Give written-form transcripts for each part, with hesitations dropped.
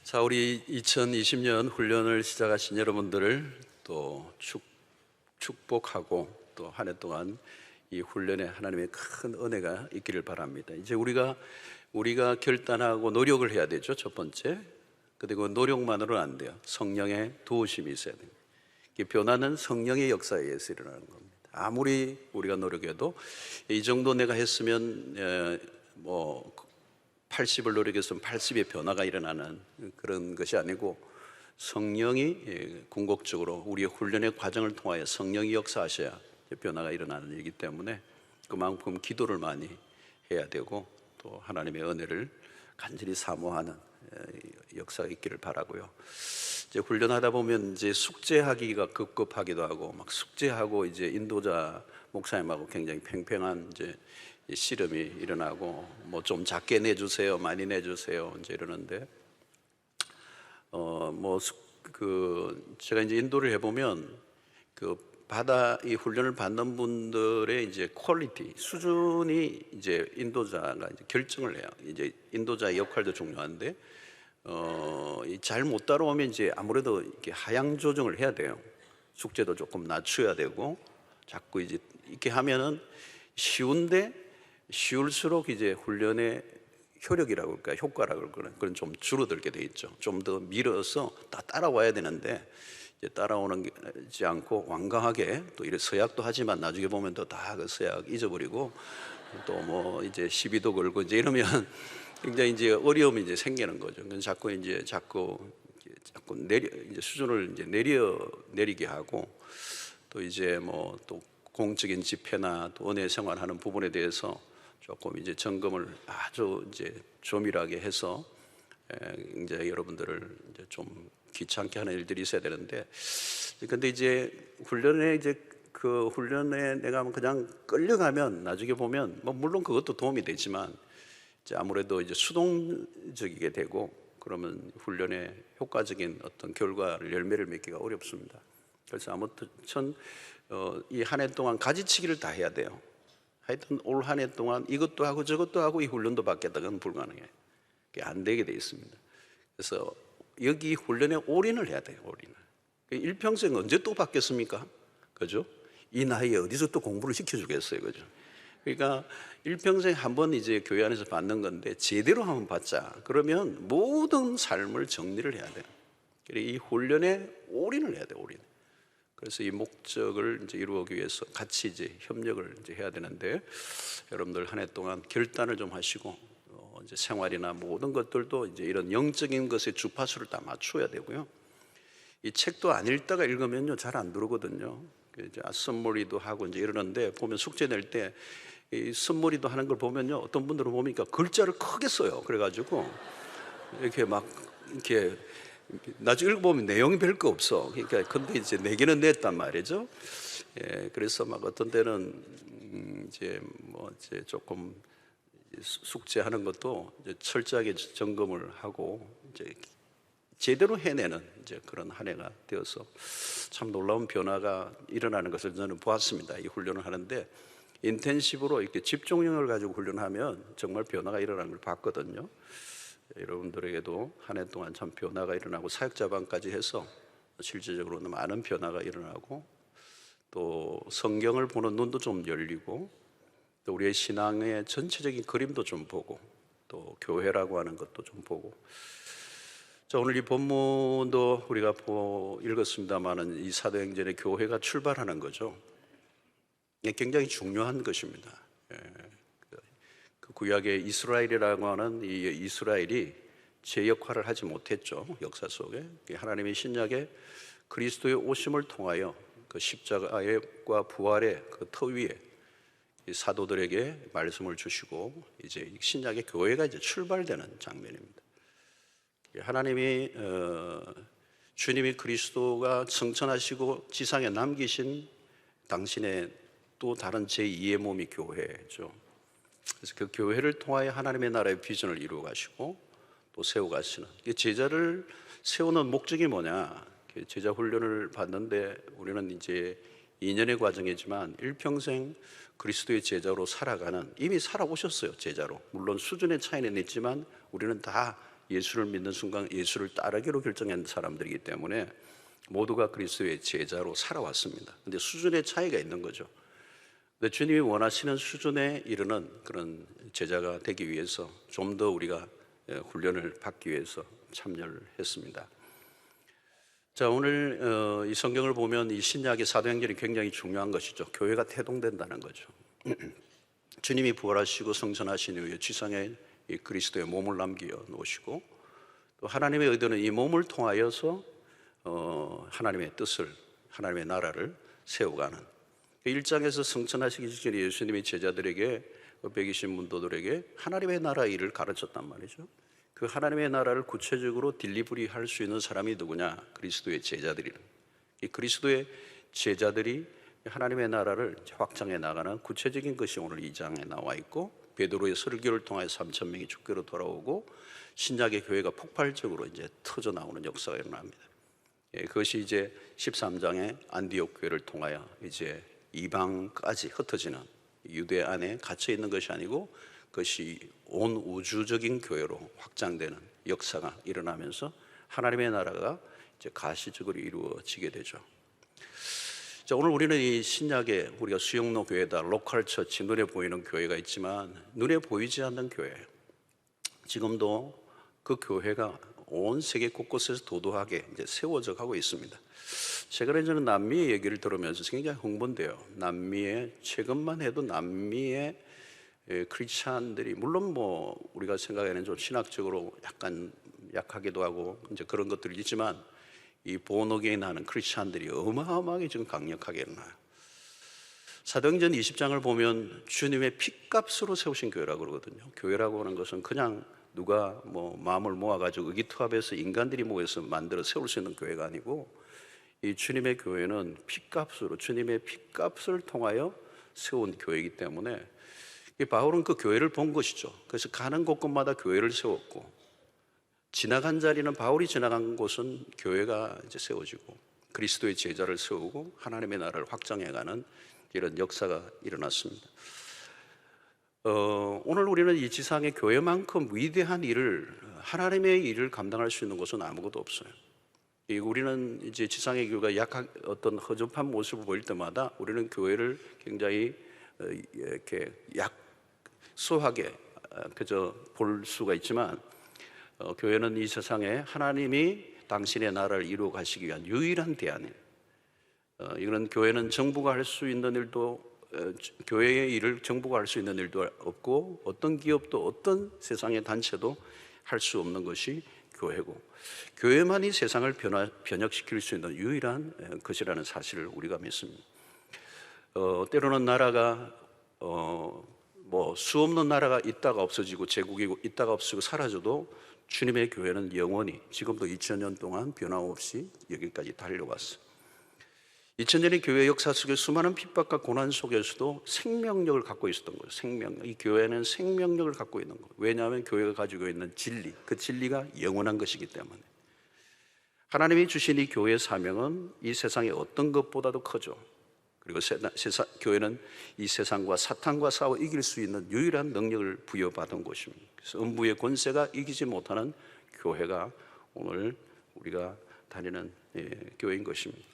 자, 우리 2020년 훈련을 시작하신 여러분들을 또 축복하고 또 한 해 동안 이 훈련에 하나님의 큰 은혜가 있기를 바랍니다. 이제 우리가 결단하고 노력을 해야 되죠. 첫 번째. 그리고 노력만으로는 안 돼요. 성령의 도우심이 있어야 됩니다. 이 변화는 성령의 역사에 의해서 일어나는 겁니다. 아무리 우리가 노력해도 이 정도 내가 했으면 80을 노력했으면 80의 변화가 일어나는 그런 것이 아니고, 성령이 궁극적으로 우리의 훈련의 과정을 통하여 성령이 역사하셔야 변화가 일어나는 일이기 때문에 그만큼 기도를 많이 해야 되고, 또 하나님의 은혜를 간절히 사모하는 역사가 있기를 바라고요. 이제 훈련하다 보면 이제 숙제하기가 급급하기도 하고, 막 숙제하고 이제 인도자 목사님하고 굉장히 팽팽한 이제 씨름이 일어나고, 뭐 좀 작게 내주세요, 많이 내주세요, 이제 이러는데, 제가 이제 인도를 해보면 이 훈련을 받는 분들의 이제 퀄리티, 수준이 이제 인도자가 이제 결정을 해요. 이제 인도자의 역할도 중요한데, 잘 못 따라오면 이제 아무래도 이렇게 하향 조정을 해야 돼요. 숙제도 조금 낮춰야 되고, 자꾸 이제 이렇게 하면은 쉬울수록 이제 훈련의 효력이라고 할까, 효과라고 할까, 그건 좀 줄어들게 돼 있죠. 좀 더 밀어서 따라와야 되는데, 이제 따라오지 않고 완강하게 또 이래 서약도 하지만 나중에 보면 또 다 그 서약 잊어버리고, 또 뭐 이제 시비도 걸고 이제 이러면 굉장히 이제 어려움이 이제 생기는 거죠. 자꾸 이제 이제 수준을 이제 내리게 하고, 또 이제 뭐 또 공적인 집회나 또 은혜 생활하는 부분에 대해서 조금 이제 점검을 아주 이제 조밀하게 해서 이제 여러분들을 이제 좀 귀찮게 하는 일들이 있어야 되는데, 근데 이제 훈련에 내가 그냥 끌려가면 나중에 보면 뭐 물론 그것도 도움이 되지만, 이제 아무래도 이제 수동적이게 되고, 그러면 훈련의 효과적인 어떤 결과를 열매를 맺기가 어렵습니다. 그래서 아무튼 이 한 해 동안 가지치기를 다 해야 돼요. 하여튼 올 한 해 동안 이것도 하고 저것도 하고 이 훈련도 받겠다는 불가능해요. 그게 안 되게 돼 있습니다. 그래서 여기 훈련에 올인을 해야 돼요. 올인을. 일평생 언제 또 받겠습니까? 그죠? 이 나이에 어디서 또 공부를 시켜주겠어요, 그죠? 그러니까 일평생 한번 이제 교회 안에서 받는 건데 제대로 한번 받자. 그러면 모든 삶을 정리를 해야 돼요. 이 훈련에 올인을 해야 돼요. 올인. 그래서 이 목적을 이제 이루기 위해서 같이 이제 협력을 이제 해야 되는데, 여러분들 한 해 동안 결단을 좀 하시고, 이제 생활이나 모든 것들도 이제 이런 영적인 것에 주파수를 다 맞춰야 되고요. 이 책도 안 읽다가 읽으면요 잘 안 들어오거든요. 이제 선머리도 하고 이제 이러는데, 보면 숙제 낼 때 이 선머리도 하는 걸 보면요, 어떤 분들은 보니까 글자를 크게 써요. 그래가지고 이렇게 나중에 읽어보면 내용이 별거 없어. 그러니까 근데 이제 내기는 냈단 말이죠. 그래서 막 어떤 때는 이제 조금 숙제하는 것도 이제 철저하게 점검을 하고 이제 제대로 해내는 이제 그런 한 해가 되어서 참 놀라운 변화가 일어나는 것을 저는 보았습니다. 이 훈련을 하는데 인텐시브로 이렇게 집중력을 가지고 훈련하면 정말 변화가 일어나는 걸 봤거든요. 여러분들에게도 한 해 동안 참 변화가 일어나고, 사역자반까지 해서 실질적으로는 많은 변화가 일어나고, 또 성경을 보는 눈도 좀 열리고, 또 우리의 신앙의 전체적인 그림도 좀 보고, 또 교회라고 하는 것도 좀 보고. 자, 오늘 이 본문도 우리가 읽었습니다마는 이 사도행전의 교회가 출발하는 거죠. 이게 굉장히 중요한 것입니다. 그 구약의 이스라엘이라고 하는 이 이스라엘이 제 역할을 하지 못했죠. 역사 속에 하나님의 신약에 그리스도의 오심을 통하여 그 십자가와 부활의 그 터 위에 사도들에게 말씀을 주시고, 이제 신약의 교회가 이제 출발되는 장면입니다. 하나님이 주님이 그리스도가 승천하시고 지상에 남기신 당신의 또 다른 제2의 몸이 교회죠. 그래서 그 교회를 통하여 하나님의 나라의 비전을 이루어 가시고 또 세워 가시는, 제자를 세우는 목적이 뭐냐? 제자 훈련을 받는데 우리는 이제 2년의 과정이지만 일평생 그리스도의 제자로 살아가는, 이미 살아오셨어요. 제자로. 물론 수준의 차이는 있지만 우리는 다 예수를 믿는 순간 예수를 따르기로 결정한 사람들이기 때문에 모두가 그리스도의 제자로 살아왔습니다. 근데 수준의 차이가 있는 거죠. 근데 주님이 원하시는 수준에 이르는 그런 제자가 되기 위해서 좀 더 우리가 훈련을 받기 위해서 참여를 했습니다. 자, 오늘 이 성경을 보면 이 신약의 사도행전이 굉장히 중요한 것이죠. 교회가 태동된다는 거죠. 주님이 부활하시고 성천하신 이후에 지상에 이 그리스도의 몸을 남겨 놓으시고 또 하나님의 의도는 이 몸을 통하여서 하나님의 뜻을, 하나님의 나라를 세워가는 1장에서 성천하시기 전에 예수님이 제자들에게 120 문도들에게 하나님의 나라 일을 가르쳤단 말이죠. 그 하나님의 나라를 구체적으로 딜리버리 할 수 있는 사람이 누구냐? 그리스도의 제자들이는. 이 그리스도의 제자들이 하나님의 나라를 확장해 나가는 구체적인 것이 오늘 2장에 나와 있고, 베드로의 설교를 통해 3,000명이 주께로 돌아오고 신약의 교회가 폭발적으로 이제 터져 나오는 역사가 일어납니다. 그것이 이제 13장의 안디옥 교회를 통하여 이제 이방까지 흩어지는, 유대 안에 갇혀 있는 것이 아니고 그것이 온 우주적인 교회로 확장되는 역사가 일어나면서 하나님의 나라가 이제 가시적으로 이루어지게 되죠. 자, 오늘 우리는 이 신약에 우리가 수영로 교회다, 로컬 처치, 눈에 보이는 교회가 있지만 눈에 보이지 않는 교회, 지금도 그 교회가 온 세계 곳곳에서 도도하게 이제 세워져 가고 있습니다. 최근에 저는 남미의 얘기를 들으면서 굉장히 흥분돼요. 남미의, 최근만 해도 남미의 크리스찬들이, 물론 뭐 우리가 생각에는 좀 신학적으로 약간 약하기도 하고 이제 그런 것들이 있지만, 이 본어게인 하는 크리스찬들이 어마어마하게 지금 강력하게 일어나요. 사도행전 20장을 보면 주님의 핏값으로 세우신 교회라고 그러거든요. 교회라고 하는 것은 그냥 누가 뭐 마음을 모아가지고 의기투합해서 인간들이 모여서 만들어 세울 수 있는 교회가 아니고, 이 주님의 교회는 핏값으로, 주님의 핏값을 통하여 세운 교회이기 때문에 바울은 그 교회를 본 것이죠. 그래서 가는 곳곳마다 교회를 세웠고, 지나간 자리는, 바울이 지나간 곳은 교회가 이제 세워지고 그리스도의 제자를 세우고 하나님의 나라를 확장해가는 이런 역사가 일어났습니다. 오늘 우리는 이 지상의 교회만큼 위대한 일을, 하나님의 일을 감당할 수 있는 곳은 아무것도 없어요. 우리는 이제 지상의 교회가 약한 어떤 허접한 모습을 보일 때마다 우리는 교회를 굉장히 이렇게 약소하게 그저 볼 수가 있지만, 교회는 이 세상에 하나님이 당신의 나라를 이루어 가시기 위한 유일한 대안이에요. 이런 교회는 정부가 할 수 있는 일도, 교회의 일을 정부가 할 수 있는 일도 없고, 어떤 기업도 어떤 세상의 단체도 할 수 없는 것이 교회고, 교회만이 세상을 변혁시킬 수 있는 유일한 것이라는 사실을 우리가 믿습니다. 때로는 나라가 뭐 수없는 나라가 있다가 없어지고, 제국이 있다가 없어지고 사라져도 주님의 교회는 영원히, 지금도 2000년 동안 변함없이 여기까지 달려왔어요. 2000년의 교회 역사 속에 수많은 핍박과 고난 속에서도 생명력을 갖고 있었던 거예요. 생명력. 이 교회는 생명력을 갖고 있는 거예요. 왜냐하면 교회가 가지고 있는 진리, 그 진리가 영원한 것이기 때문에. 하나님이 주신 이 교회의 사명은 이 세상의 어떤 것보다도 크죠. 그리고 교회는 이 세상과 사탄과 싸워 이길 수 있는 유일한 능력을 부여받은 곳입니다. 그래서 음부의 권세가 이기지 못하는 교회가 오늘 우리가 다니는 교회인 것입니다.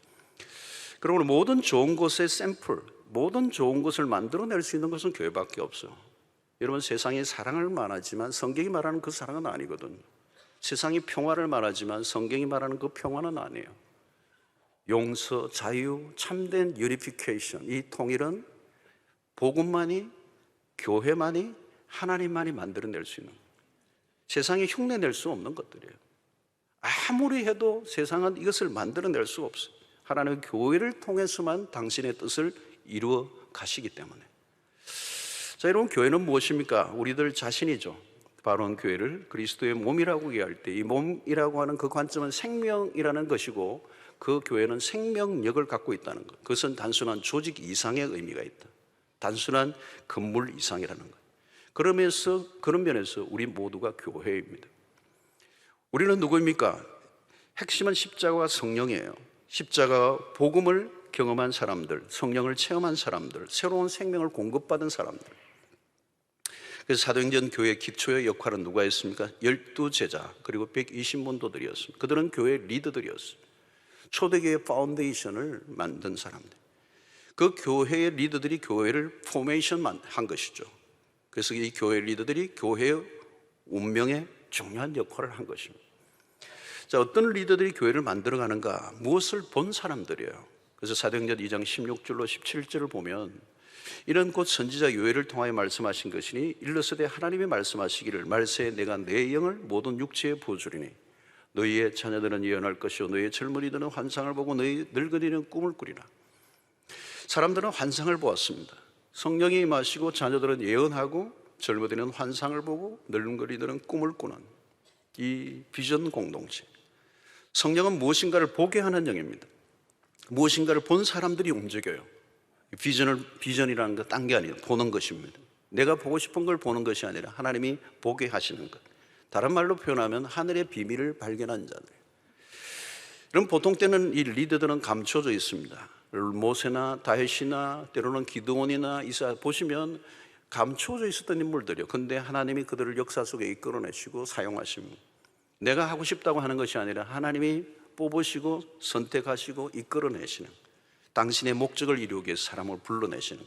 그러므로 모든 좋은 것의 샘플, 모든 좋은 것을 만들어낼 수 있는 것은 교회밖에 없어요. 여러분, 세상이 사랑을 말하지만 성경이 말하는 그 사랑은 아니거든요. 세상이 평화를 말하지만 성경이 말하는 그 평화는 아니에요. 용서, 자유, 참된 유니피케이션, 이 통일은 복음만이, 교회만이, 하나님만이 만들어낼 수 있는, 세상이 흉내낼 수 없는 것들이에요. 아무리 해도 세상은 이것을 만들어낼 수 없어요. 하나님의 교회를 통해서만 당신의 뜻을 이루어 가시기 때문에. 자, 여러분, 교회는 무엇입니까? 우리들 자신이죠. 바로는 교회를 그리스도의 몸이라고 얘기할 때, 이 몸이라고 하는 그 관점은 생명이라는 것이고, 그 교회는 생명력을 갖고 있다는 것. 그것은 단순한 조직 이상의 의미가 있다. 단순한 건물 이상이라는 것. 그러면서, 그런 면에서 우리 모두가 교회입니다. 우리는 누구입니까? 핵심은 십자가와 성령이에요. 십자가와 복음을 경험한 사람들, 성령을 체험한 사람들, 새로운 생명을 공급받은 사람들. 그래서 사도행전 교회 기초의 역할은 누가 했습니까? 12제자 그리고 120문도들이었습니다. 그들은 교회 리더들이었어요. 초대교회 파운데이션을 만든 사람들. 그 교회의 리더들이 교회를 포메이션한 것이죠. 그래서 이 교회 리더들이 교회의 운명에 중요한 역할을 한 것입니다. 자, 어떤 리더들이 교회를 만들어가는가? 무엇을 본 사람들이에요. 그래서 사도행전 2장 16절로 17절을 보면 이런 곧 선지자 요엘을 통하여 말씀하신 것이니 일러스되 하나님이 말씀하시기를 말세에 내가 내 영을 모든 육체에 부어주리니 너희의 자녀들은 예언할 것이요 너희의 젊은이들은 환상을 보고 너희 늙은이는 꿈을 꾸리라. 사람들은 환상을 보았습니다. 성령이 임하시고 자녀들은 예언하고 젊은이들은 환상을 보고 늙은이들은 꿈을 꾸는 이 비전 공동체. 성령은 무엇인가를 보게 하는 영입니다. 무엇인가를 본 사람들이 움직여요. 비전이라는 건 딴 게 아니에요. 보는 것입니다. 내가 보고 싶은 걸 보는 것이 아니라 하나님이 보게 하시는 것. 다른 말로 표현하면 하늘의 비밀을 발견한 자들. 그럼 보통 때는 이 리더들은 감춰져 있습니다. 모세나 다윗이나 때로는 기드온이나 이사 보시면 감춰져 있었던 인물들이요. 근데 하나님이 그들을 역사 속에 이끌어내시고 사용하십니다. 내가 하고 싶다고 하는 것이 아니라 하나님이 뽑으시고 선택하시고 이끌어내시는, 당신의 목적을 이루기 위해서 사람을 불러내시는.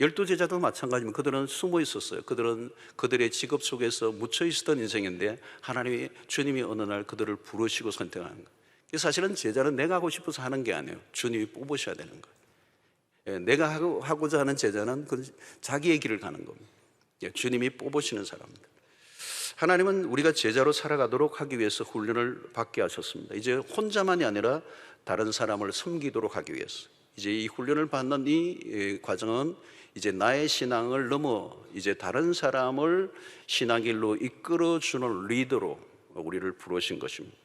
12제자도 마찬가지입니다. 그들은 숨어 있었어요. 그들은 그들의 직업 속에서 묻혀 있었던 인생인데 하나님이, 주님이 어느 날 그들을 부르시고 선택하는 거예요. 사실은 제자는 내가 하고 싶어서 하는 게 아니에요. 주님이 뽑으셔야 되는 거예요. 내가 하고자 하는 제자는 자기의 길을 가는 겁니다. 주님이 뽑으시는 사람입니다. 하나님은 우리가 제자로 살아가도록 하기 위해서 훈련을 받게 하셨습니다. 이제 혼자만이 아니라 다른 사람을 섬기도록 하기 위해서. 이제 이 훈련을 받는 이 과정은 이제 나의 신앙을 넘어 이제 다른 사람을 신앙길로 이끌어주는 리더로 우리를 부르신 것입니다.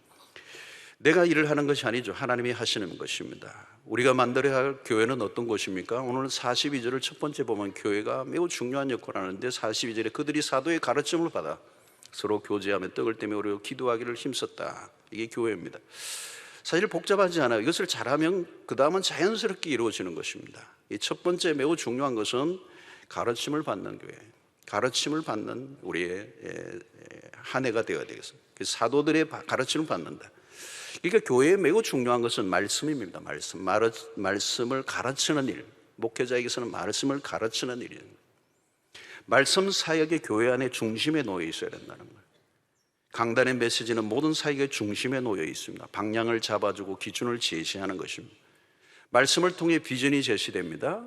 내가 일을 하는 것이 아니죠. 하나님이 하시는 것입니다. 우리가 만들어야 할 교회는 어떤 곳입니까? 오늘 42절을 첫 번째 보면 교회가 매우 중요한 역할을 하는데 42절에 그들이 사도의 가르침을 받아 서로 교제하며 떡을 떼며 오려 기도하기를 힘썼다. 이게 교회입니다. 사실 복잡하지 않아요. 이것을 잘하면 그 다음은 자연스럽게 이루어지는 것입니다. 이 첫 번째 매우 중요한 것은 가르침을 받는 교회, 가르침을 받는 우리의 한 해가 되어야 되겠습니다. 사도들의 가르침을 받는다. 그러니까 교회에 매우 중요한 것은 말씀입니다. 말씀을 가르치는 일, 목회자에게서는 말씀을 가르치는 일입니다. 말씀 사역의 교회 안에 중심에 놓여 있어야 된다는 거예요. 강단의 메시지는 모든 사역의 중심에 놓여 있습니다. 방향을 잡아주고 기준을 제시하는 것입니다. 말씀을 통해 비전이 제시됩니다.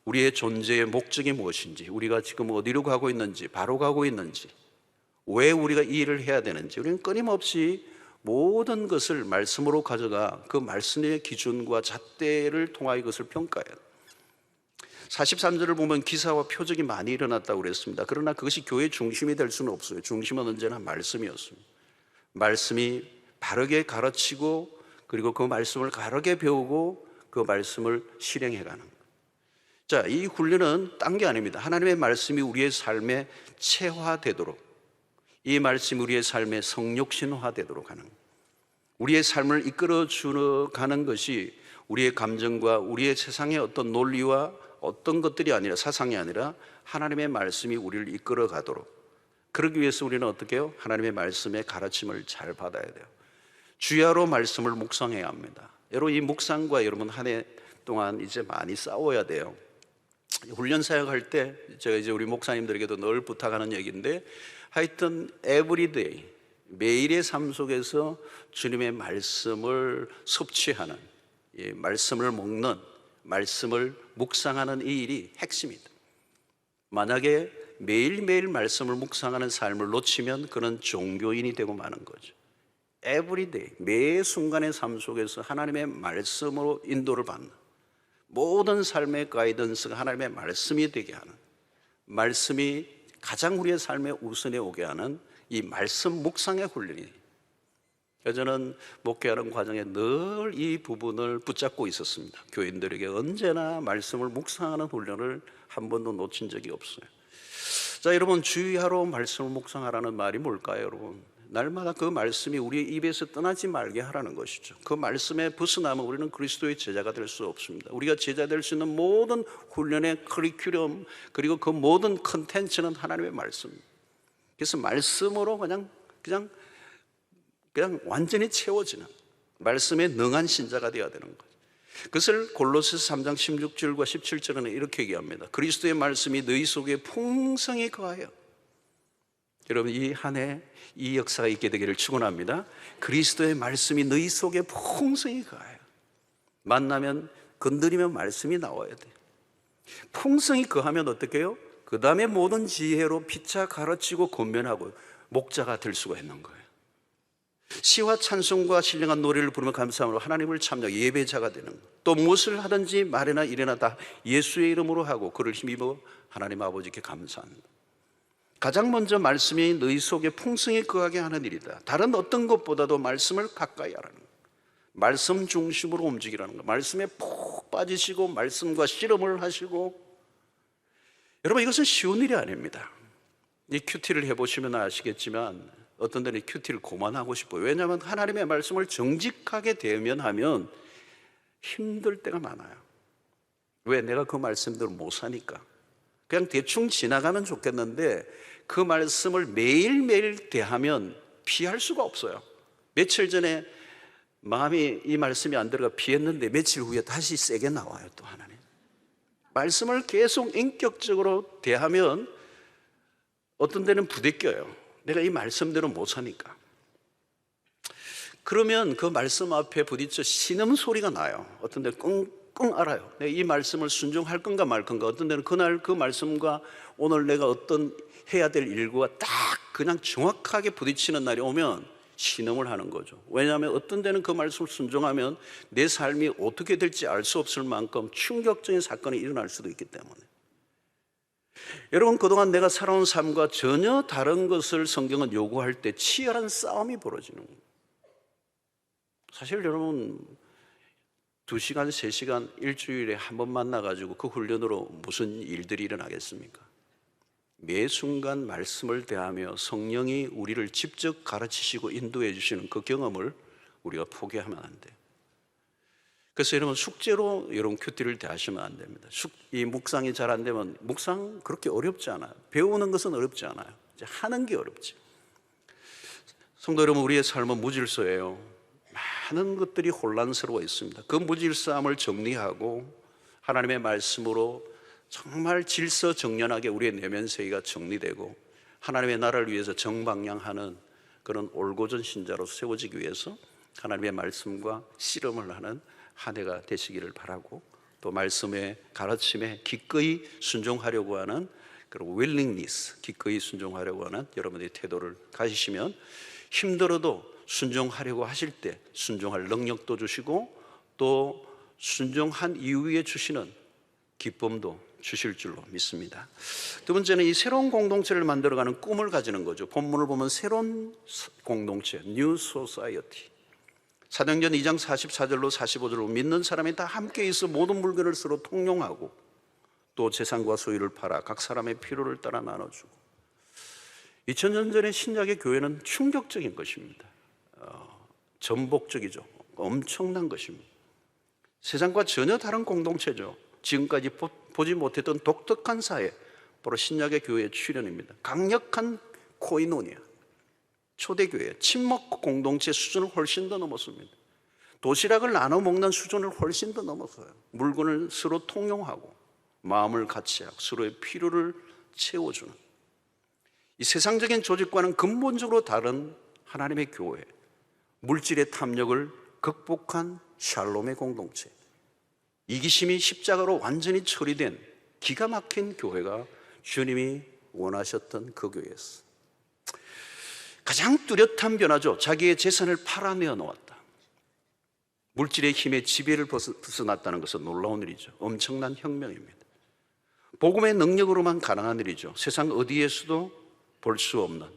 우리의 존재의 목적이 무엇인지, 우리가 지금 어디로 가고 있는지, 바로 가고 있는지, 왜 우리가 이 일을 해야 되는지, 우리는 끊임없이 모든 것을 말씀으로 가져가 그 말씀의 기준과 잣대를 통하여 이것을 평가해야 돼요. 43절을 보면 기사와 표적이 많이 일어났다고 그랬습니다. 그러나 그것이 교회의 중심이 될 수는 없어요. 중심은 언제나 말씀이었습니다. 말씀이 바르게 가르치고 그리고 그 말씀을 바르게 배우고 그 말씀을 실행해가는 거예요. 자, 이 훈련은 딴 게 아닙니다. 하나님의 말씀이 우리의 삶에 체화되도록, 이 말씀이 우리의 삶에 성육신화되도록 하는, 우리의 삶을 이끌어주는 것이 우리의 감정과 우리의 세상의 어떤 논리와 어떤 것들이 아니라, 사상이 아니라 하나님의 말씀이 우리를 이끌어 가도록, 그러기 위해서 우리는 어떻게 해요? 하나님의 말씀의 가르침을 잘 받아야 돼요. 주야로 말씀을 묵상해야 합니다. 여러분, 이 묵상과 여러분 한 해 동안 이제 많이 싸워야 돼요. 훈련 사역할 때 제가 이제 우리 목사님들에게도 늘 부탁하는 얘기인데, 하여튼 에브리데이, 매일의 삶 속에서 주님의 말씀을 섭취하는, 말씀을 먹는, 말씀을 묵상하는 이 일이 핵심이다. 만약에 매일매일 말씀을 묵상하는 삶을 놓치면 그는 종교인이 되고 마는 거죠. 에브리데이, 매 순간의 삶 속에서 하나님의 말씀으로 인도를 받는, 모든 삶의 가이던스가 하나님의 말씀이 되게 하는, 말씀이 가장 우리의 삶에 우선에 오게 하는 이 말씀 묵상의 훈련이, 저는 목회하는 과정에 늘 이 부분을 붙잡고 있었습니다. 교인들에게 언제나 말씀을 묵상하는 훈련을 한 번도 놓친 적이 없어요. 자, 여러분, 주의하러 말씀을 묵상하라는 말이 뭘까요, 여러분? 날마다 그 말씀이 우리의 입에서 떠나지 말게 하라는 것이죠. 그 말씀에 벗어나면 우리는 그리스도의 제자가 될 수 없습니다. 우리가 제자 될 수 있는 모든 훈련의 커리큘럼, 그리고 그 모든 컨텐츠는 하나님의 말씀입니다. 그래서 말씀으로 그냥 완전히 채워지는, 말씀에 능한 신자가 되어야 되는 거죠. 그것을 골로새서 3장 16절과 17절에는 이렇게 얘기합니다. 그리스도의 말씀이 너희 속에 풍성히 거하여. 여러분, 이 한 해 이 역사가 있게 되기를 축원합니다. 그리스도의 말씀이 너희 속에 풍성히 거하여. 만나면 건드리면 말씀이 나와야 돼. 풍성히 거하면 어떻게 해요? 그 다음에 모든 지혜로 피차 가르치고 권면하고 목자가 될 수가 있는 거예요. 시와 찬송과 신령한 노래를 부르며 감사함으로 하나님을 참여 예배자가 되는 것. 또 무엇을 하든지 말이나 일이나 다 예수의 이름으로 하고 그를 힘입어 하나님 아버지께 감사합니다. 가장 먼저 말씀이 너희 속에 풍성히 거하게 하는 일이다. 다른 어떤 것보다도 말씀을 가까이 하라는 것, 말씀 중심으로 움직이라는 것, 말씀에 푹 빠지시고 말씀과 씨름을 하시고. 여러분, 이것은 쉬운 일이 아닙니다. 이 큐티를 해보시면 아시겠지만 어떤 데는 큐티를 그만하고 싶어요. 왜냐하면 하나님의 말씀을 정직하게 대면하면 힘들 때가 많아요. 왜? 내가 그 말씀대로 못 사니까. 그냥 대충 지나가면 좋겠는데 그 말씀을 매일매일 대하면 피할 수가 없어요. 며칠 전에 마음이 이 말씀이 안 들어가 피했는데 며칠 후에 다시 세게 나와요. 또 하나님 말씀을 계속 인격적으로 대하면 어떤 데는 부대껴요. 내가 이 말씀대로 못 사니까. 그러면 그 말씀 앞에 부딪혀 신음소리가 나요. 어떤 데는 끙끙 앓아요. 내가 이 말씀을 순종할 건가 말 건가. 어떤 데는 그날 그 말씀과 오늘 내가 어떤 해야 될 일과 딱 그냥 정확하게 부딪히는 날이 오면 신음을 하는 거죠. 왜냐하면 어떤 데는 그 말씀을 순종하면 내 삶이 어떻게 될지 알 수 없을 만큼 충격적인 사건이 일어날 수도 있기 때문에. 여러분, 그동안 내가 살아온 삶과 전혀 다른 것을 성경은 요구할 때 치열한 싸움이 벌어지는 거예요. 사실 여러분 2시간, 3시간 일주일에 한 번 만나가지고 그 훈련으로 무슨 일들이 일어나겠습니까? 매 순간 말씀을 대하며 성령이 우리를 직접 가르치시고 인도해 주시는 그 경험을 우리가 포기하면 안 돼요. 그래서 여러분 숙제로 여러분 큐티를 대하시면 안 됩니다. 이 묵상이 잘 안 되면, 묵상 그렇게 어렵지 않아요. 배우는 것은 어렵지 않아요. 이제 하는 게 어렵지. 성도 여러분, 우리의 삶은 무질서예요. 많은 것들이 혼란스러워 있습니다. 그 무질서함을 정리하고 하나님의 말씀으로 정말 질서정연하게 우리의 내면 세계가 정리되고 하나님의 나라를 위해서 정방향하는 그런 올곧은 신자로 세워지기 위해서 하나님의 말씀과 씨름을 하는 한 해가 되시기를 바라고, 또 말씀의 가르침에 기꺼이 순종하려고 하는 그런 willingness, 기꺼이 순종하려고 하는 여러분의 태도를 가지시면 힘들어도 순종하려고 하실 때 순종할 능력도 주시고 또 순종한 이후에 주시는 기쁨도 주실 줄로 믿습니다. 두 번째는 이 새로운 공동체를 만들어가는 꿈을 가지는 거죠. 본문을 보면 새로운 공동체, New Society. 사도행전 2장 44절로 45절로 믿는 사람이 다 함께 있어 모든 물건을 서로 통용하고 또 재산과 소유를 팔아 각 사람의 필요를 따라 나눠주고. 2000년 전의 신약의 교회는 충격적인 것입니다. 전복적이죠. 엄청난 것입니다. 세상과 전혀 다른 공동체죠. 지금까지 보지 못했던 독특한 사회, 바로 신약의 교회의 출현입니다. 강력한 코이노니아, 초대교회, 친목 공동체 수준을 훨씬 더 넘었습니다. 도시락을 나눠 먹는 수준을 훨씬 더 넘었어요. 물건을 서로 통용하고 마음을 같이 하고 서로의 필요를 채워주는, 이 세상적인 조직과는 근본적으로 다른 하나님의 교회, 물질의 탐욕을 극복한 샬롬의 공동체, 이기심이 십자가로 완전히 처리된 기가 막힌 교회가 주님이 원하셨던 그 교회였어요. 가장 뚜렷한 변화죠. 자기의 재산을 팔아내어 놓았다. 물질의 힘에 지배를 벗어났다는 것은 놀라운 일이죠. 엄청난 혁명입니다. 복음의 능력으로만 가능한 일이죠. 세상 어디에서도 볼 수 없는.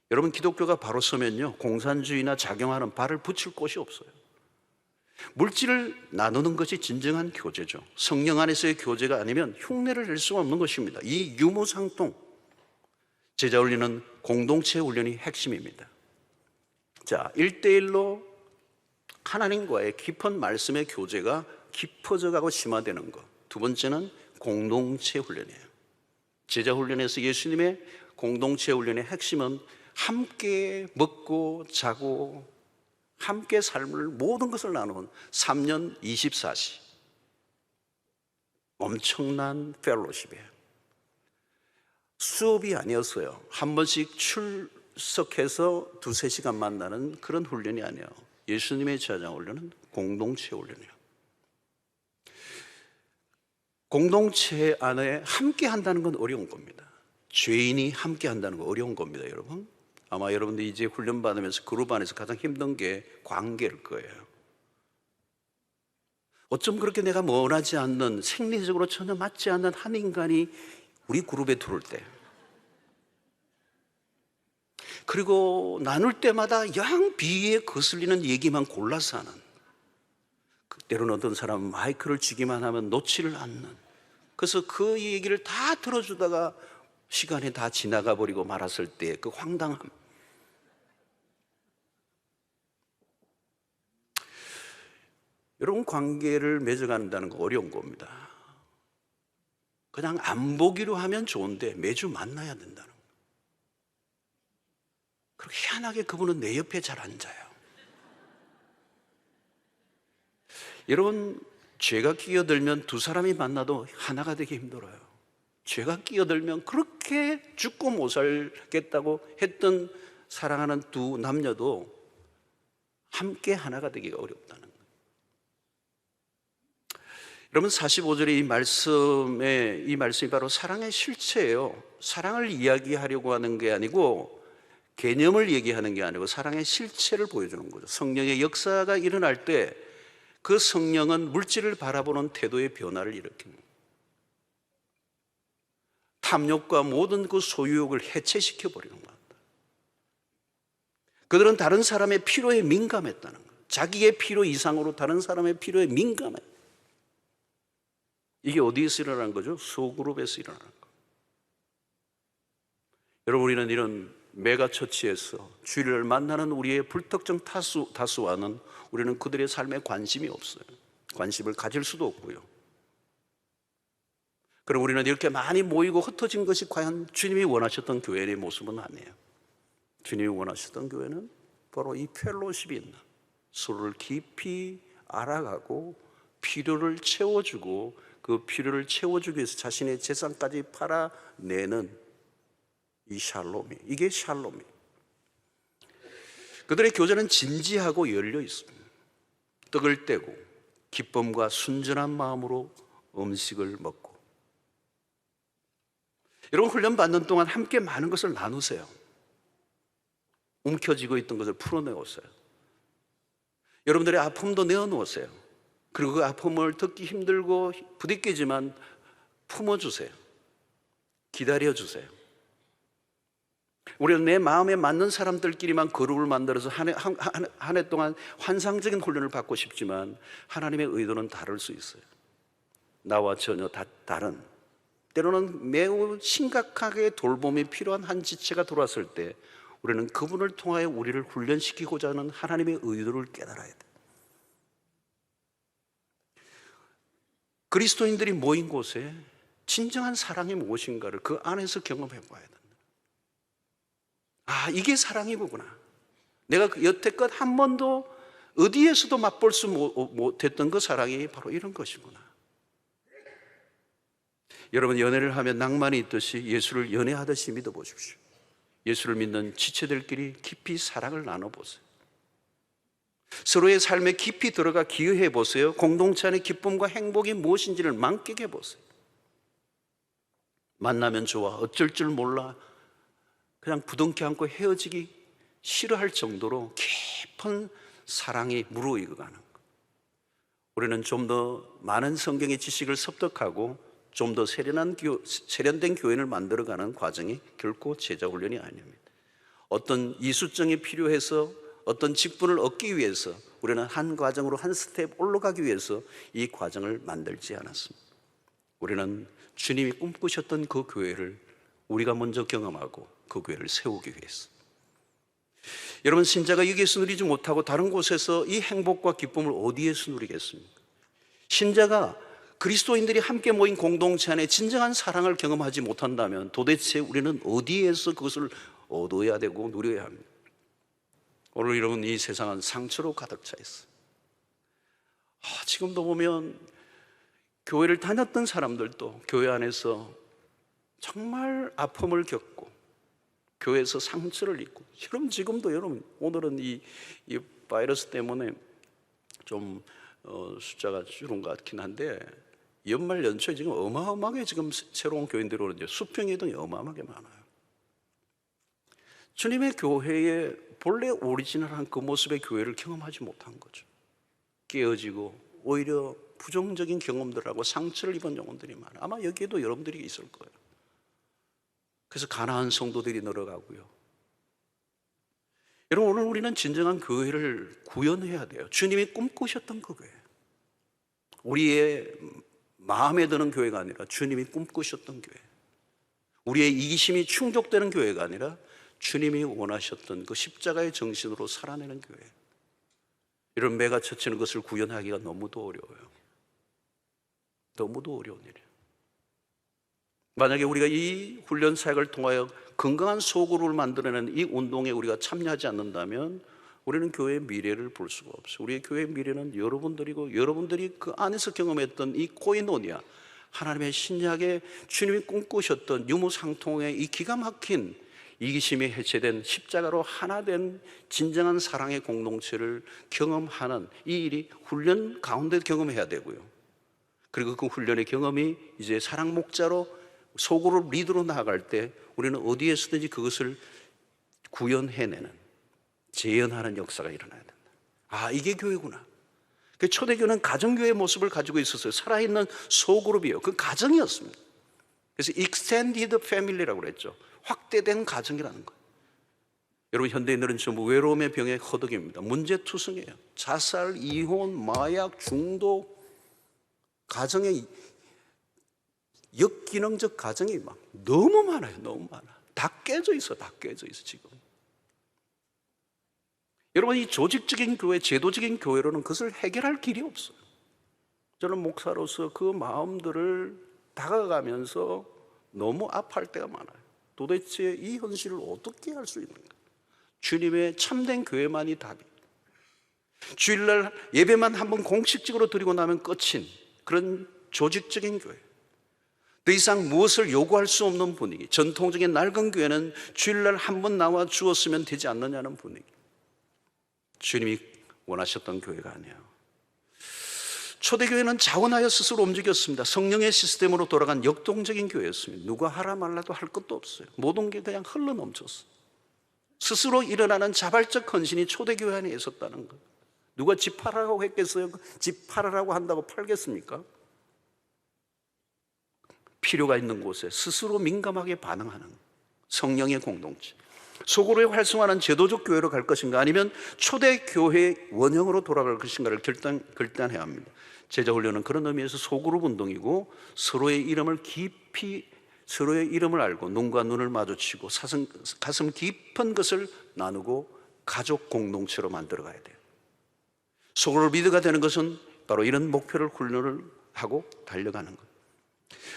여러분, 기독교가 바로 서면요, 공산주의나 작용하는 발을 붙일 곳이 없어요. 물질을 나누는 것이 진정한 교제죠. 성령 안에서의 교제가 아니면 흉내를 낼 수가 없는 것입니다. 이 유무상통, 제자 훈련은 공동체 훈련이 핵심입니다. 자, 1대1로 하나님과의 깊은 말씀의 교제가 깊어져 가고 심화되는 것. 두 번째는 공동체 훈련이에요. 제자 훈련에서 예수님의 공동체 훈련의 핵심은 함께 먹고 자고 함께 삶을 모든 것을 나누는 3년 24시 엄청난 펠로십이에요. 수업이 아니었어요. 한 번씩 출석해서 2-3시간 만나는 그런 훈련이 아니에요. 예수님의 제자 훈련은 공동체 훈련이에요. 공동체 안에 함께 한다는 건 어려운 겁니다. 죄인이 함께 한다는 건 어려운 겁니다, 여러분. 아마 여러분들이 이제 훈련 받으면서 그룹 안에서 가장 힘든 게 관계일 거예요. 어쩜 그렇게 내가 원하지 않는, 생리적으로 전혀 맞지 않는 한 인간이 우리 그룹에 들어올 때, 그리고 나눌 때마다 영 비위에 거슬리는 얘기만 골라서 하는, 때로는 어떤 사람은 마이크를 쥐기만 하면 놓지를 않는, 그래서 그 얘기를 다 들어주다가 시간이 다 지나가 버리고 말았을 때 그 황당함. 여러분, 관계를 맺어간다는 거 어려운 겁니다. 그냥 안 보기로 하면 좋은데 매주 만나야 된다는 거. 그리고 희한하게 그분은 내 옆에 잘 앉아요. 여러분, 죄가 끼어들면 두 사람이 만나도 하나가 되기 힘들어요. 죄가 끼어들면 그렇게 죽고 못 살겠다고 했던 사랑하는 두 남녀도 함께 하나가 되기가 어렵다는 거예요. 여러분, 45절의 이 말씀이 바로 사랑의 실체예요. 사랑을 이야기하려고 하는 게 아니고, 개념을 얘기하는 게 아니고 사랑의 실체를 보여주는 거죠. 성령의 역사가 일어날 때 그 성령은 물질을 바라보는 태도의 변화를 일으킵니다. 탐욕과 모든 그 소유욕을 해체시켜 버리는 겁니다. 그들은 다른 사람의 필요에 민감했다는 거예요. 자기의 필요 이상으로 다른 사람의 필요에 민감해. 이게 어디에서 일어나는 거죠? 소그룹에서 일어나는 거예요. 여러분, 우리는 이런 메가처치에서 주일을 만나는 우리의 불특정 다수와는 우리는 그들의 삶에 관심이 없어요. 관심을 가질 수도 없고요. 그럼 우리는 이렇게 많이 모이고 흩어진 것이 과연 주님이 원하셨던 교회의 모습은 아니에요. 주님이 원하셨던 교회는 바로 이 펠로십이 있는, 서로를 깊이 알아가고 필요를 채워주고, 그 필요를 채워주기 위해서 자신의 재산까지 팔아내는 이 샬롬이, 이게 샬롬이. 그들의 교제는 진지하고 열려 있습니다. 떡을 떼고 기쁨과 순전한 마음으로 음식을 먹고. 여러분, 훈련 받는 동안 함께 많은 것을 나누세요. 움켜쥐고 있던 것을 풀어내오세요. 여러분들의 아픔도 내어놓으세요. 그리고 그 아픔을 듣기 힘들고 부딪히지만 품어주세요. 기다려주세요. 우리는 내 마음에 맞는 사람들끼리만 그룹을 만들어서 한 해 동안 환상적인 훈련을 받고 싶지만 하나님의 의도는 다를 수 있어요. 나와 전혀 다른, 때로는 매우 심각하게 돌봄이 필요한 한 지체가 들어왔을 때 우리는 그분을 통하여 우리를 훈련시키고자 하는 하나님의 의도를 깨달아야 돼요. 그리스도인들이 모인 곳에 진정한 사랑이 무엇인가를 그 안에서 경험해 봐야 된다. 아, 이게 사랑이구나. 내가 여태껏 한 번도 어디에서도 맛볼 수 못했던 그 사랑이 바로 이런 것이구나. 여러분, 연애를 하면 낭만이 있듯이 예수를 연애하듯이 믿어보십시오. 예수를 믿는 지체들끼리 깊이 사랑을 나눠보세요. 서로의 삶에 깊이 들어가 기여해 보세요. 공동체 안의 기쁨과 행복이 무엇인지를 만끽해 보세요. 만나면 좋아, 어쩔 줄 몰라, 그냥 부둥켜 안고 헤어지기 싫어할 정도로 깊은 사랑이 무르익어가는 것. 우리는 좀 더 많은 성경의 지식을 습득하고 좀 더 세련된 교회를 만들어가는 과정이 결코 제자훈련이 아닙니다. 어떤 이수증이 필요해서 어떤 직분을 얻기 위해서 우리는 한 과정으로 한 스텝 올라가기 위해서 이 과정을 만들지 않았습니다. 우리는 주님이 꿈꾸셨던 그 교회를 우리가 먼저 경험하고 그 교회를 세우기 위해서. 여러분, 신자가 여기에서 누리지 못하고 다른 곳에서 이 행복과 기쁨을 어디에서 누리겠습니까? 신자가 그리스도인들이 함께 모인 공동체 안에 진정한 사랑을 경험하지 못한다면 도대체 우리는 어디에서 그것을 얻어야 되고 누려야 합니까? 오늘 여러분, 이 세상은 상처로 가득 차 있어요. 지금도 보면 교회를 다녔던 사람들도 교회 안에서 정말 아픔을 겪고 교회에서 상처를 입고, 여러분 지금도 여러분 오늘은 이 바이러스 때문에 좀 숫자가 줄은 것 같긴 한데 연말 연초에 지금 어마어마하게 지금 새로운 교인들이 오는데 수평이 등 어마어마하게 많아요. 주님의 교회의 본래 오리지널한 그 모습의 교회를 경험하지 못한 거죠. 깨어지고 오히려 부정적인 경험들하고 상처를 입은 영혼들이 많아요. 아마 여기에도 여러분들이 있을 거예요. 그래서 가난한 성도들이 늘어가고요. 여러분, 오늘 우리는 진정한 교회를 구현해야 돼요. 주님이 꿈꾸셨던 그 교회, 우리의 마음에 드는 교회가 아니라 주님이 꿈꾸셨던 교회, 우리의 이기심이 충족되는 교회가 아니라 주님이 원하셨던 그 십자가의 정신으로 살아내는 교회. 이런 매가 처치는 것을 구현하기가 너무도 어려워요. 너무도 어려운 일이에요. 만약에 우리가 이 훈련 사역을 통하여 건강한 소그룹을 만들어내는 이 운동에 우리가 참여하지 않는다면 우리는 교회의 미래를 볼 수가 없어요. 우리의 교회의 미래는 여러분들이고, 여러분들이 그 안에서 경험했던 이 코이노니아, 하나님의 신약에 주님이 꿈꾸셨던 유무상통의 이 기가 막힌 이기심이 해체된 십자가로 하나 된 진정한 사랑의 공동체를 경험하는 이 일이 훈련 가운데 경험해야 되고요. 그리고 그 훈련의 경험이 이제 사랑 목자로 소그룹 리더로 나아갈 때 우리는 어디에서든지 그것을 구현해내는, 재현하는 역사가 일어나야 된다. 이게 교회구나. 그 초대교회는 가정교회의 모습을 가지고 있었어요. 살아있는 소그룹이에요. 그 가정이었습니다. 그래서 extended family라고 그랬죠. 확대된 가정이라는 거예요. 여러분, 현대인들은 전부 외로움의 병에 허덕입니다. 문제투성이에요. 자살, 이혼, 마약, 중독, 가정의 역기능적 가정이 막 너무 많아요. 너무 많아. 다 깨져 있어. 다 깨져 있어 지금. 여러분, 이 조직적인 교회, 제도적인 교회로는 그것을 해결할 길이 없어요. 저는 목사로서 그 마음들을 다가가면서 너무 아파할 때가 많아요. 도대체 이 현실을 어떻게 할 수 있는가? 주님의 참된 교회만이 답이. 주일날 예배만 한번 공식적으로 드리고 나면 끝인 그런 조직적인 교회, 더 이상 무엇을 요구할 수 없는 분위기, 전통적인 낡은 교회는 주일날 한번 나와 주었으면 되지 않느냐는 분위기. 주님이 원하셨던 교회가 아니에요. 초대교회는 자원하여 스스로 움직였습니다. 성령의 시스템으로 돌아간 역동적인 교회였습니다. 누가 하라 말라도 할 것도 없어요. 모든 게 그냥 흘러넘쳤어요. 스스로 일어나는 자발적 헌신이 초대교회 안에 있었다는 것. 누가 집 팔으라고 했겠어요? 집 팔으라고 한다고 팔겠습니까? 필요가 있는 곳에 스스로 민감하게 반응하는 성령의 공동체. 소그룹에 활성화하는 제도적 교회로 갈 것인가, 아니면 초대교회의 원형으로 돌아갈 것인가를 결단해야 합니다. 제자훈련은 그런 의미에서 소그룹 운동이고, 서로의 이름을 깊이, 서로의 이름을 알고 눈과 눈을 마주치고 가슴 깊은 것을 나누고 가족 공동체로 만들어가야 돼요. 소그룹 리더가 되는 것은 바로 이런 목표를 훈련을 하고 달려가는 것.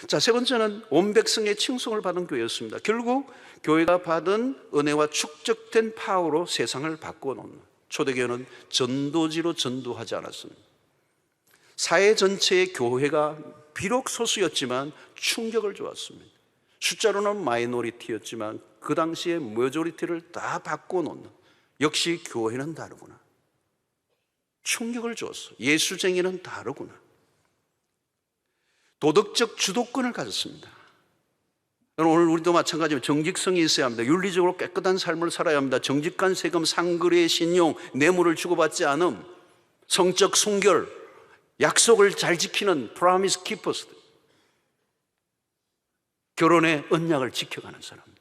자, 세 번째는 온 백성의 칭송을 받은 교회였습니다. 결국 교회가 받은 은혜와 축적된 파워로 세상을 바꿔놓는, 초대교회는 전도지로 전도하지 않았습니다. 사회 전체의 교회가 비록 소수였지만 충격을 주었습니다. 숫자로는 마이너리티였지만 그 당시에 메조리티를 다 바꿔놓는, 역시 교회는 다르구나. 충격을 주었어. 예수쟁이는 다르구나. 도덕적 주도권을 가졌습니다. 오늘 우리도 마찬가지로 정직성이 있어야 합니다. 윤리적으로 깨끗한 삶을 살아야 합니다. 정직한 세금, 상거래의 신용, 뇌물을 주고받지 않음, 성적 순결, 약속을 잘 지키는 promise keepers, 결혼의 언약을 지켜가는 사람들.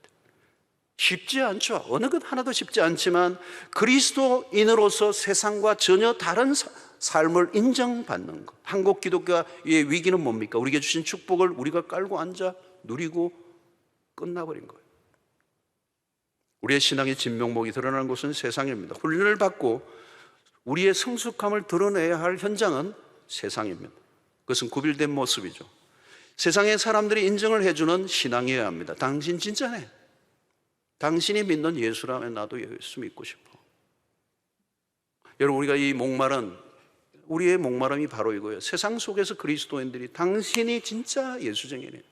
쉽지 않죠. 어느 것 하나도 쉽지 않지만 그리스도인으로서 세상과 전혀 다른 삶을 인정받는 것. 한국 기독교의 위기는 뭡니까? 우리에게 주신 축복을 우리가 깔고 앉아 누리고 끝나버린 거예요. 우리의 신앙의 진면목이 드러나는 곳은 세상입니다. 훈련을 받고 우리의 성숙함을 드러내야 할 현장은 세상입니다. 그것은 구별된 모습이죠. 세상의 사람들이 인정을 해주는 신앙이어야 합니다. 당신 진짜네. 당신이 믿는 예수라면 나도 예수 믿고 싶어. 여러분, 우리가 우리의 목마름이 바로 이거예요. 세상 속에서 그리스도인들이 당신이 진짜 예수쟁이네.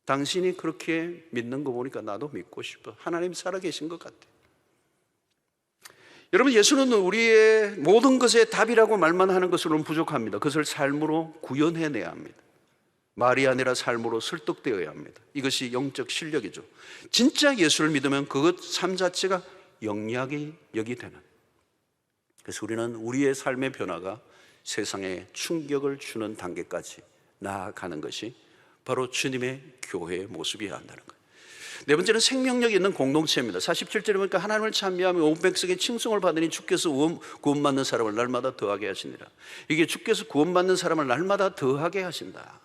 당신이 그렇게 믿는 거 보니까 나도 믿고 싶어. 하나님 살아계신 것 같아. 여러분, 예수는 우리의 모든 것의 답이라고 말만 하는 것으로는 부족합니다. 그것을 삶으로 구현해내야 합니다. 말이 아니라 삶으로 설득되어야 합니다. 이것이 영적 실력이죠. 진짜 예수를 믿으면 그것 삶 자체가 영역이 되는. 그래서 우리는 우리의 삶의 변화가 세상에 충격을 주는 단계까지 나아가는 것이 바로 주님의 교회의 모습이어야 한다는 거예요. 네 번째는 생명력이 있는 공동체입니다. 47절에 보니까 하나님을 찬미하며 온 백성의 칭송을 받으니 주께서 구원받는 사람을 날마다 더하게 하시니라. 이게 주께서 구원받는 사람을 날마다 더하게 하신다.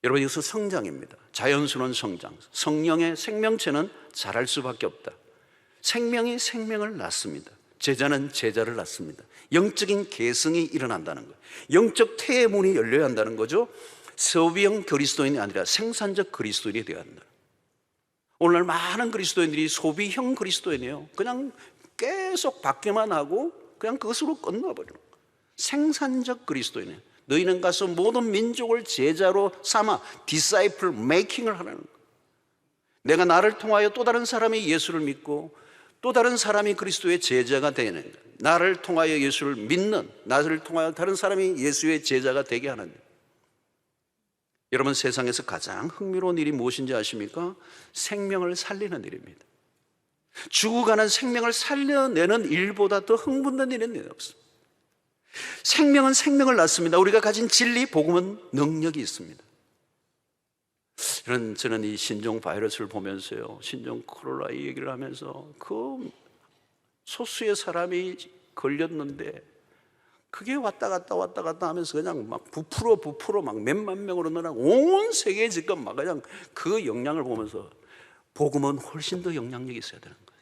여러분, 이것은 성장입니다. 자연스러운 성장. 성령의 생명체는 자랄 수밖에 없다. 생명이 생명을 낳습니다. 제자는 제자를 낳습니다. 영적인 계승이 일어난다는 거예요. 영적 태의 문이 열려야 한다는 거죠. 소비형 그리스도인이 아니라 생산적 그리스도인이 되어야 한다. 오늘날 많은 그리스도인들이 소비형 그리스도인이에요. 그냥 계속 받기만 하고 그냥 그것으로 끝나버려요. 생산적 그리스도인이에요. 너희는 가서 모든 민족을 제자로 삼아 디사이플 메이킹을 하라는 거예요. 내가 나를 통하여 또 다른 사람이 예수를 믿고 또 다른 사람이 그리스도의 제자가 되는 거예요. 나를 통하여 예수를 믿는, 나를 통하여 다른 사람이 예수의 제자가 되게 하는 거예요. 여러분, 세상에서 가장 흥미로운 일이 무엇인지 아십니까? 생명을 살리는 일입니다. 죽어가는 생명을 살려내는 일보다 더 흥분된 일은 없습니다. 생명은 생명을 낳습니다. 우리가 가진 진리, 복음은 능력이 있습니다. 저는 이 신종 바이러스를 보면서요, 신종 코로나 이 얘기를 하면서 그 소수의 사람이 걸렸는데 그게 왔다 갔다 하면서 그냥 막 부풀어 막 몇만 명으로 늘어나고 온 세계에 지금 막 그냥 그 영향을 보면서 복음은 훨씬 더 영향력이 있어야 되는 거예요.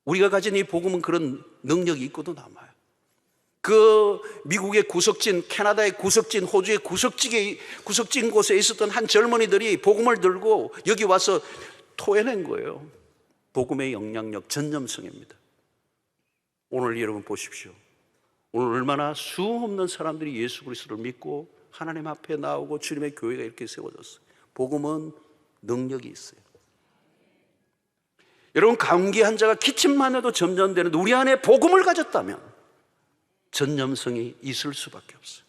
우리가 가진 이 복음은 그런 능력이 있고도 남아요. 그 미국의 구석진, 캐나다의 구석진, 호주의 구석진 곳에 있었던 한 젊은이들이 복음을 들고 여기 와서 토해낸 거예요. 복음의 영향력, 전념성입니다. 오늘 여러분 보십시오. 오늘 얼마나 수없는 사람들이 예수 그리스도를 믿고 하나님 앞에 나오고 주님의 교회가 이렇게 세워졌어요. 복음은 능력이 있어요. 여러분, 감기 환자가 기침만 해도 전염되는데 우리 안에 복음을 가졌다면 전염성이 있을 수밖에 없어요.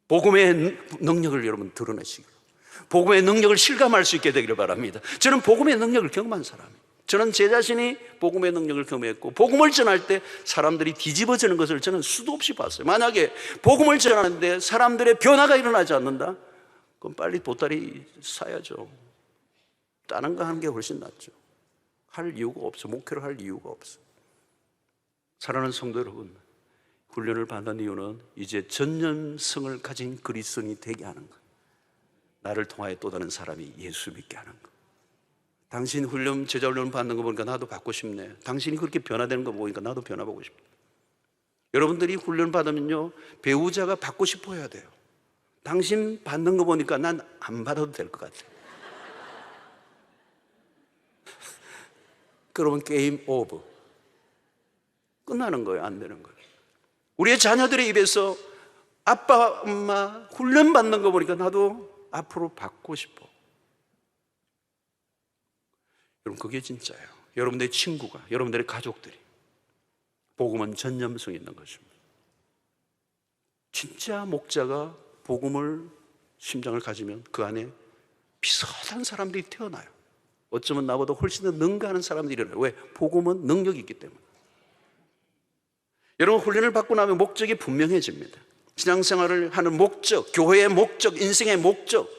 복음의 능력을 여러분 드러내시기로, 복음의 능력을 실감할 수 있게 되기를 바랍니다. 저는 복음의 능력을 경험한 사람이에요. 저는 제 자신이 복음의 능력을 경험했고, 복음을 전할 때 사람들이 뒤집어지는 것을 저는 수도 없이 봤어요. 만약에 복음을 전하는데 사람들의 변화가 일어나지 않는다? 그럼 빨리 보따리 사야죠. 다른 거 하는 게 훨씬 낫죠. 할 이유가 없어. 목회를 할 이유가 없어. 사랑하는 성도 여러분, 훈련을 받는 이유는 이제 전념성을 가진 그리스도인이 되게 하는 거예요. 나를 통하여 또 다른 사람이 예수 믿게 하는 거예요. 당신 훈련, 제자 훈련 받는 거 보니까 나도 받고 싶네. 당신이 그렇게 변화되는 거 보니까 나도 변화보고 싶다. 여러분들이 훈련 받으면요, 배우자가 받고 싶어 해야 돼요. 당신 받는 거 보니까 난 안 받아도 될 것 같아. 그러면 게임 오버. 끝나는 거예요, 안 되는 거예요. 우리의 자녀들의 입에서 아빠, 엄마 훈련 받는 거 보니까 나도 앞으로 받고 싶어. 여러분, 그게 진짜예요. 여러분들의 친구가, 여러분들의 가족들이 복음은 전념성 있는 것입니다. 진짜 목자가 복음을 심장을 가지면 그 안에 비슷한 사람들이 태어나요. 어쩌면 나보다 훨씬 더 능가하는 사람들이 일어나요. 왜? 복음은 능력이 있기 때문에. 여러분, 훈련을 받고 나면 목적이 분명해집니다. 신앙생활을 하는 목적, 교회의 목적, 인생의 목적,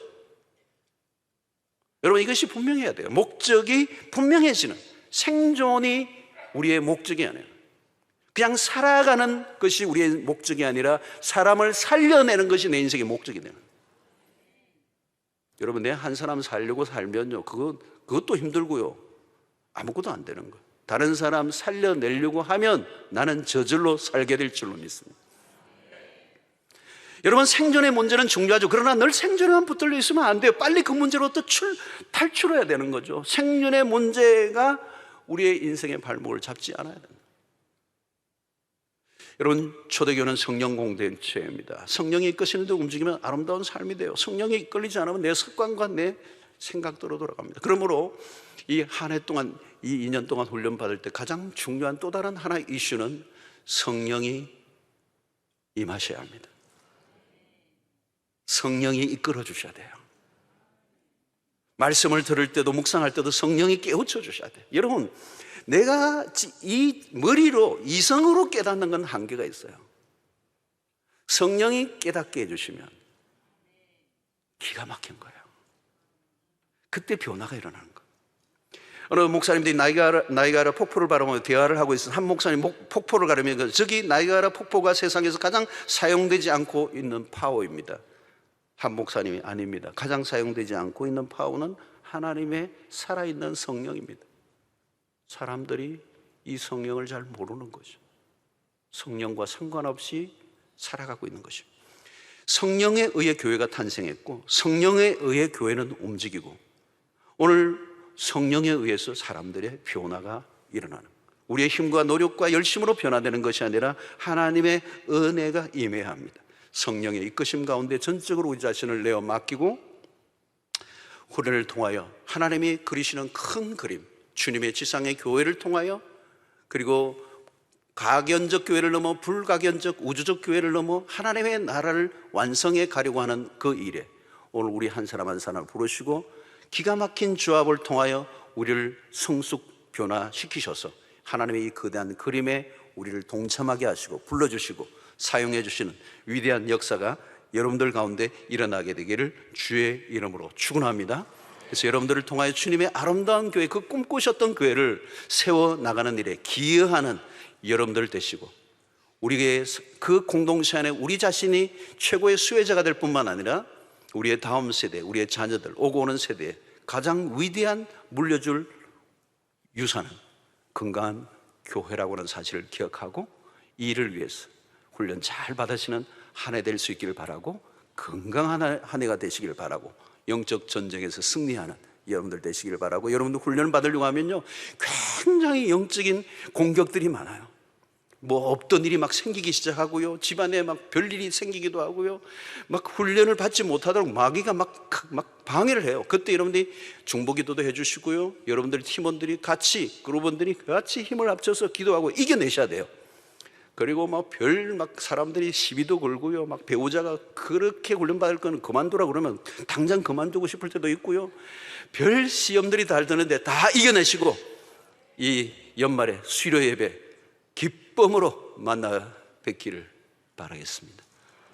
여러분, 이것이 분명해야 돼요. 목적이 분명해지는, 생존이 우리의 목적이 아니에요. 그냥 살아가는 것이 우리의 목적이 아니라 사람을 살려내는 것이 내 인생의 목적이 되는 거예요. 여러분, 내 한 사람 살려고 살면요, 그것도 힘들고요, 아무것도 안 되는 거예요. 다른 사람 살려내려고 하면 나는 저절로 살게 될 줄로 믿습니다. 여러분, 생존의 문제는 중요하죠. 그러나 늘 생존에만 붙들려 있으면 안 돼요. 빨리 그 문제로부터 탈출해야 되는 거죠. 생존의 문제가 우리의 인생의 발목을 잡지 않아야 됩니다. 여러분, 초대교회는 성령 공동체입니다. 성령이 이끄시는 데 움직이면 아름다운 삶이 돼요. 성령이 이끌리지 않으면 내 습관과 내 생각대로 돌아갑니다. 그러므로 이 한 해 동안, 이 2년 동안 훈련 받을 때 가장 중요한 또 다른 하나의 이슈는 성령이 임하셔야 합니다. 성령이 이끌어 주셔야 돼요. 말씀을 들을 때도 묵상할 때도 성령이 깨우쳐 주셔야 돼요. 여러분, 내가 이 머리로 이성으로 깨닫는 건 한계가 있어요. 성령이 깨닫게 해주시면 기가 막힌 거예요. 그때 변화가 일어나는 거예요. 어느 목사님들이 나이가라 폭포를 바라보며 대화를 하고 있어서 한 목사님 폭포를 가르며 저기 나이가라 폭포가 세상에서 가장 사용되지 않고 있는 파워입니다. 한 목사님이 아닙니다. 가장 사용되지 않고 있는 파워는 하나님의 살아있는 성령입니다. 사람들이 이 성령을 잘 모르는 거죠. 성령과 상관없이 살아가고 있는 것입니다. 성령에 의해 교회가 탄생했고 성령에 의해 교회는 움직이고 오늘 성령에 의해서 사람들의 변화가 일어나는 거예요. 우리의 힘과 노력과 열심으로 변화되는 것이 아니라 하나님의 은혜가 임해야 합니다. 성령의 이끄심 가운데 전적으로 우리 자신을 내어 맡기고 훈련을 통하여 하나님이 그리시는 큰 그림, 주님의 지상의 교회를 통하여 그리고 가견적 교회를 넘어 불가견적 우주적 교회를 넘어 하나님의 나라를 완성해 가려고 하는 그 일에 오늘 우리 한 사람 한 사람을 부르시고 기가 막힌 조합을 통하여 우리를 성숙 변화시키셔서 하나님의 이 거대한 그림에 우리를 동참하게 하시고 불러주시고 사용해 주시는 위대한 역사가 여러분들 가운데 일어나게 되기를 주의 이름으로 축원합니다. 그래서 여러분들을 통하여 주님의 아름다운 교회, 그 꿈꾸셨던 교회를 세워나가는 일에 기여하는 여러분들 되시고 우리의 그 공동체 안에 우리 자신이 최고의 수혜자가 될 뿐만 아니라 우리의 다음 세대, 우리의 자녀들, 오고 오는 세대에 가장 위대한 물려줄 유산은 건강한 교회라고 하는 사실을 기억하고 이 일을 위해서 훈련 잘 받으시는 한 해 될 수 있기를 바라고 건강한 한 해가 되시길 바라고 영적 전쟁에서 승리하는 여러분들 되시길 바라고 여러분들 훈련을 받으려고 하면요 굉장히 영적인 공격들이 많아요. 뭐 없던 일이 막 생기기 시작하고요 집안에 막 별일이 생기기도 하고요 막 훈련을 받지 못하도록 마귀가 막 방해를 해요. 그때 여러분들이 중보기도도 해주시고요 여러분들 팀원들이 같이 그룹원들이 같이 힘을 합쳐서 기도하고 이겨내셔야 돼요. 그리고 막 사람들이 시비도 걸고요 막 배우자가 그렇게 훈련받을 거는 그만두라 그러면 당장 그만두고 싶을 때도 있고요 별 시험들이 다 드는데 다 이겨내시고 이 연말에 수료 예배 기쁨으로 만나 뵙기를 바라겠습니다.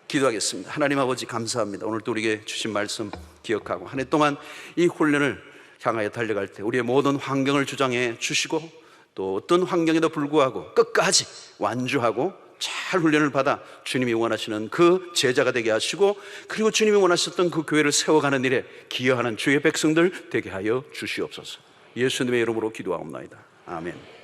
기도하겠습니다. 하나님 아버지 감사합니다. 오늘도 우리에게 주신 말씀 기억하고 한 해 동안 이 훈련을 향하여 달려갈 때 우리의 모든 환경을 주장해 주시고 또 어떤 환경에도 불구하고 끝까지 완주하고 잘 훈련을 받아 주님이 원하시는 그 제자가 되게 하시고 그리고 주님이 원하셨던 그 교회를 세워가는 일에 기여하는 주의 백성들 되게 하여 주시옵소서. 예수님의 이름으로 기도하옵나이다. 아멘.